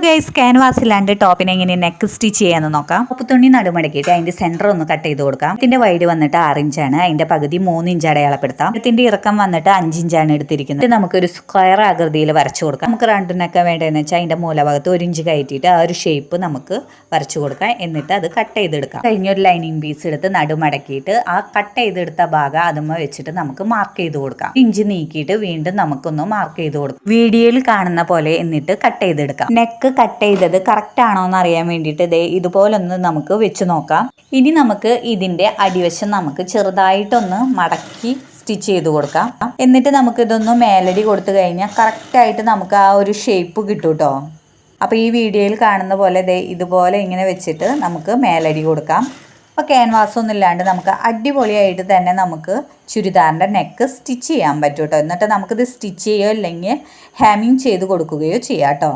Guys, ക്യാൻവാസിലാണ്ട് ടോപ്പിനെ എങ്ങനെ neck stitch ചെയ്യാന്ന് നോക്കാം. ടോപ്പ് തുണി നടുമടക്കിയിട്ട് അതിന്റെ സെന്റർ ഒന്ന് കട്ട് ചെയ്ത് കൊടുക്കാം. ഇതിന്റെ വൈഡ് വന്നിട്ട് 6 ഇഞ്ചാണ്. അതിന്റെ പകുതി 3 ഇഞ്ച് അടയാളപ്പെടുത്താം. ഇതിന്റെ ഇറക്കം വന്നിട്ട് 5 ഇഞ്ചാണ് എടുത്തിരിക്കുന്നത്. നമുക്കൊരു സ്ക്വയർ ആകൃതിയിൽ വരച്ചു കൊടുക്കാം. നമുക്ക് റൗണ്ടിനൊക്കെ വേണ്ടതെന്ന് വെച്ചാൽ അതിന്റെ മൂലഭാഗത്ത് 1 ഇഞ്ച് കയറ്റിയിട്ട് ആ ഒരു ഷേപ്പ് നമുക്ക് വരച്ചു കൊടുക്കാം. എന്നിട്ട് അത് കട്ട് ചെയ്തെടുക്കാം. കഴിഞ്ഞൊരു ലൈനിങ് പീസ് എടുത്ത് നടുമടക്കിയിട്ട് ആ കട്ട് ചെയ്തെടുത്ത ഭാഗം അതുമ്മ വെച്ചിട്ട് നമുക്ക് മാർക്ക് ചെയ്ത് കൊടുക്കാം. ഇഞ്ച് നീക്കിയിട്ട് വീണ്ടും നമുക്കൊന്ന് മാർക്ക് ചെയ്ത് കൊടുക്കാം. വീഡിയോയിൽ കാണുന്ന പോലെ എന്നിട്ട് കട്ട് ചെയ്തെടുക്കാം. നെക്ക് കട്ട് ചെയ്തത് കറക്റ്റ് ആണോ എന്ന് അറിയാൻ വേണ്ടിയിട്ട് ഇതുപോലൊന്ന് നമുക്ക് വെച്ച് നോക്കാം. ഇനി നമുക്ക് ഇതിന്റെ അടിവശം നമുക്ക് ചെറുതായിട്ടൊന്ന് മടക്കി സ്റ്റിച്ച് ചെയ്ത് കൊടുക്കാം. എന്നിട്ട് നമുക്ക് ഇതൊന്ന് മേലടി കൊടുത്തു കഴിഞ്ഞാൽ കറക്റ്റായിട്ട് നമുക്ക് ആ ഒരു ഷേപ്പ് കിട്ടും കേട്ടോ. അപ്പോൾ ഈ വീഡിയോയിൽ കാണുന്ന പോലെ ഇതുപോലെ ഇങ്ങനെ വെച്ചിട്ട് നമുക്ക് മേലടി കൊടുക്കാം. അപ്പോൾ ക്യാൻവാസ് ഒന്നും ഇല്ലാണ്ട് നമുക്ക് അടിപൊളിയായിട്ട് തന്നെ നമുക്ക് ചുരിദാറിൻ്റെ നെക്ക് സ്റ്റിച്ച് ചെയ്യാൻ പറ്റും കേട്ടോ. എന്നിട്ട് നമുക്കിത് സ്റ്റിച്ച് ചെയ്യുകയോ അല്ലെങ്കിൽ ഹാമിങ് ചെയ്ത് കൊടുക്കുകയോ ചെയ്യാം കേട്ടോ.